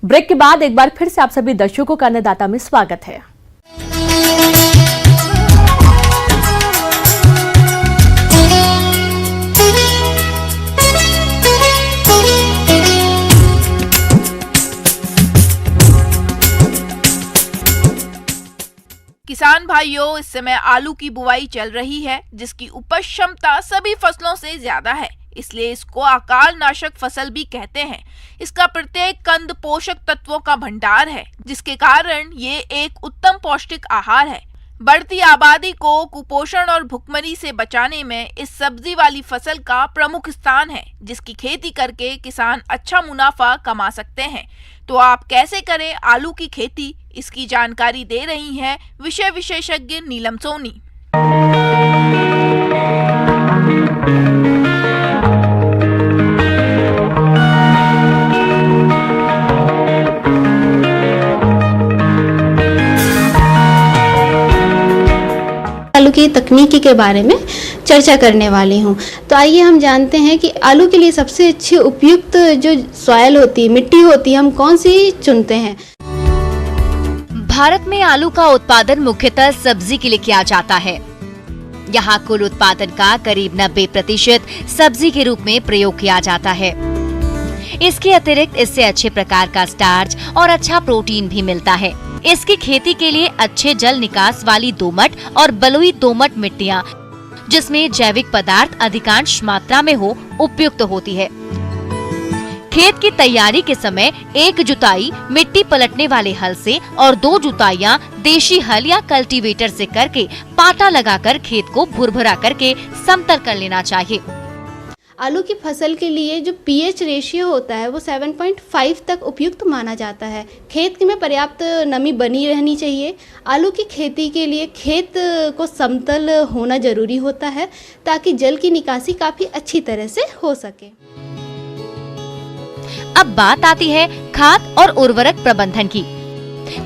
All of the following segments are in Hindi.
ब्रेक के बाद एक बार फिर से आप सभी दर्शकों का अन्नदाता में स्वागत है। किसान भाइयों, इस समय आलू की बुआई चल रही है, जिसकी उपज क्षमता सभी फसलों से ज्यादा है, इसलिए इसको अकाल नाशक फसल भी कहते हैं। इसका प्रत्येक कंद पोषक तत्वों का भंडार है, जिसके कारण ये एक उत्तम पौष्टिक आहार है। बढ़ती आबादी को कुपोषण और भुखमरी से बचाने में इस सब्जी वाली फसल का प्रमुख स्थान है, जिसकी खेती करके किसान अच्छा मुनाफा कमा सकते हैं। तो आप कैसे करें आलू की खेती, इसकी जानकारी दे रही हैं विषय विशेषज्ञ नीलम सोनी। आलू की तकनीकी के बारे में चर्चा करने वाली हूँ। तो आइए हम जानते हैं कि आलू के लिए सबसे अच्छी उपयुक्त जो सॉइल होती है, मिट्टी होती है, हम कौन सी चुनते हैं। भारत में आलू का उत्पादन मुख्यतः सब्जी के लिए किया जाता है। यहाँ कुल उत्पादन का करीब 90% सब्जी के रूप में प्रयोग किया जाता है। इसके अतिरिक्त इससे अच्छे प्रकार का स्टार्च और अच्छा प्रोटीन भी मिलता है। इसकी खेती के लिए अच्छे जल निकास वाली दोमट और बलुई दोमट मिट्टियाँ, जिसमें जैविक पदार्थ अधिकांश मात्रा में हो, उपयुक्त होती है। खेत की तैयारी के समय एक जुताई मिट्टी पलटने वाले हल से और 2 जुताइयां देशी हल या कल्टीवेटर से करके पाटा लगाकर खेत को भुरभुरा करके समतल कर लेना चाहिए। आलू की फसल के लिए जो पीएच रेशियो होता है वो 7.5 तक उपयुक्त माना जाता है। खेत में पर्याप्त नमी बनी रहनी चाहिए। आलू की खेती के लिए खेत को समतल होना जरूरी होता है, ताकि जल की निकासी काफी अच्छी तरह से हो सके। अब बात आती है खाद और उर्वरक प्रबंधन की।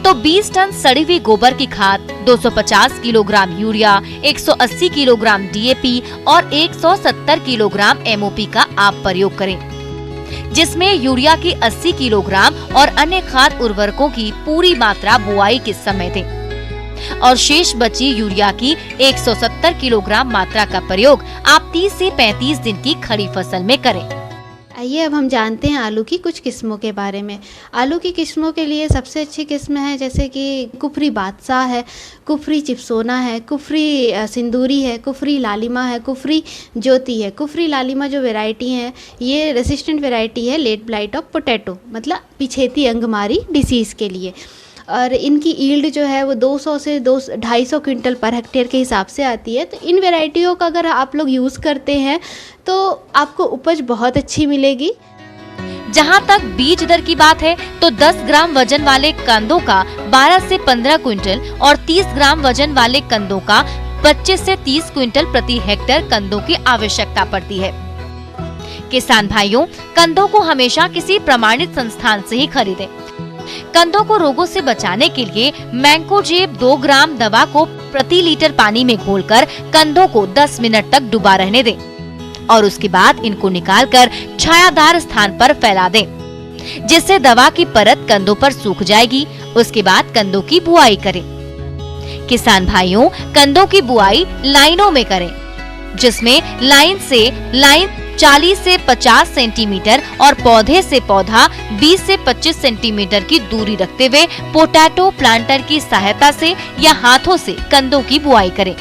तो 20 टन सड़ी हुई गोबर की खाद, 250 किलोग्राम यूरिया, 180 किलोग्राम डीएपी और 170 किलोग्राम एमओपी का आप प्रयोग करें, जिसमें यूरिया की 80 किलोग्राम और अन्य खाद उर्वरकों की पूरी मात्रा बुआई के समय दें और शेष बची यूरिया की 170 किलोग्राम मात्रा का प्रयोग आप 30 से 35 दिन की खड़ी फसल में करें। आइए अब हम जानते हैं आलू की कुछ किस्मों के बारे में। आलू की किस्मों के लिए सबसे अच्छी किस्म है जैसे कि कुफरी बादशाह है, कुफरी चिपसोना है, कुफरी सिंदूरी है, कुफरी लालिमा है, कुफरी ज्योति है। कुफरी लालिमा जो वैरायटी है ये रेसिस्टेंट वैरायटी है लेट ब्लाइट ऑफ पोटैटो, मतलब पिछेती अंगमारी डिसीज़ के लिए। और इनकी ईल्ड जो है वो 200 से 250 क्विंटल पर हेक्टेयर के हिसाब से आती है। तो इन वैरायटियों का अगर आप लोग यूज़ करते हैं तो आपको उपज बहुत अच्छी मिलेगी। जहां तक बीज दर की बात है तो 10 ग्राम वजन वाले कंदों का 12 से 15 क्विंटल और 30 ग्राम वजन वाले कंदों का 25 से 30 क्विंटल प्रति हेक्टेयर कंदों की आवश्यकता पड़ती है। किसान भाइयों, कंदों को हमेशा किसी प्रमाणित संस्थान से ही खरीदें। कंदों को रोगों से बचाने के लिए मैंकोजेब 2 ग्राम दवा को प्रति लीटर पानी में घोलकर कंदों को 10 मिनट तक डुबा रहने दें और उसके बाद इनको निकालकर छायादार स्थान पर फैला दें, जिससे दवा की परत कंदों पर सूख जाएगी। उसके बाद कंदों की बुआई करें। किसान भाइयों, कंदों की बुआई लाइनों में करें, जिसमें लाइन से लाइन 40 से 50 सेंटीमीटर और पौधे से पौधा 20 से 25 सेंटीमीटर की दूरी रखते हुए पोटैटो प्लांटर की सहायता से या हाथों से कंदों की बुआई करें।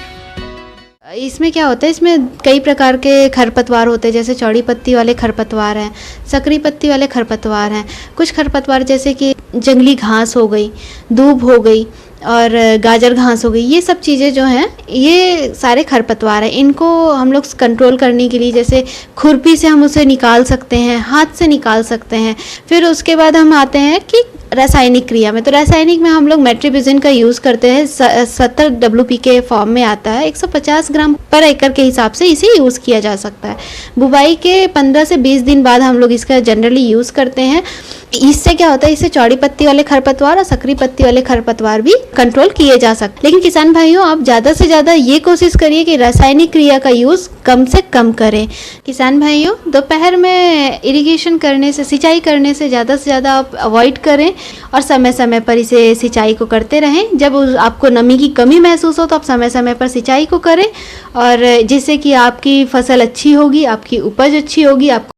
इसमें क्या होता है, इसमें कई प्रकार के खरपतवार होते हैं, जैसे चौड़ी पत्ती वाले खरपतवार हैं, सकरी पत्ती वाले खरपतवार हैं। कुछ खरपतवार जैसे कि जंगली घास हो गई, दूब हो गई और गाजर घास हो गई, ये सब चीज़ें जो हैं ये सारे खरपतवार हैं। इनको हम लोग कंट्रोल करने के लिए जैसे खुरपी से हम उसे निकाल सकते हैं, हाथ से निकाल सकते हैं। फिर उसके बाद हम आते हैं कि रासायनिक क्रिया में। तो रासायनिक में हम लोग मेट्रिबिजन का यूज़ करते हैं, 70 WP के फॉर्म में आता है। 150 ग्राम पर एकड़ के हिसाब से इसे यूज़ किया जा सकता है। बुवाई के 15 से 20 दिन बाद हम लोग इसका जनरली यूज़ करते हैं। इससे क्या होता है, इससे चौड़ी पत्ती वाले खरपतवार और सकरी पत्ती वाले खरपतवार भी कंट्रोल किए जा सकते। लेकिन किसान भाइयों, आप ज़्यादा से ज़्यादा ये कोशिश करिए कि रासायनिक क्रिया का यूज़ कम से कम करें। किसान भाइयों, दोपहर में इरिगेशन करने से, सिंचाई करने से ज़्यादा आप अवॉइड करें और समय समय पर इसे सिंचाई को करते रहें। जब आपको नमी की कमी महसूस हो तो आप समय समय पर सिंचाई को करें, और जिससे कि आपकी फसल अच्छी होगी, आपकी उपज अच्छी होगी, आपको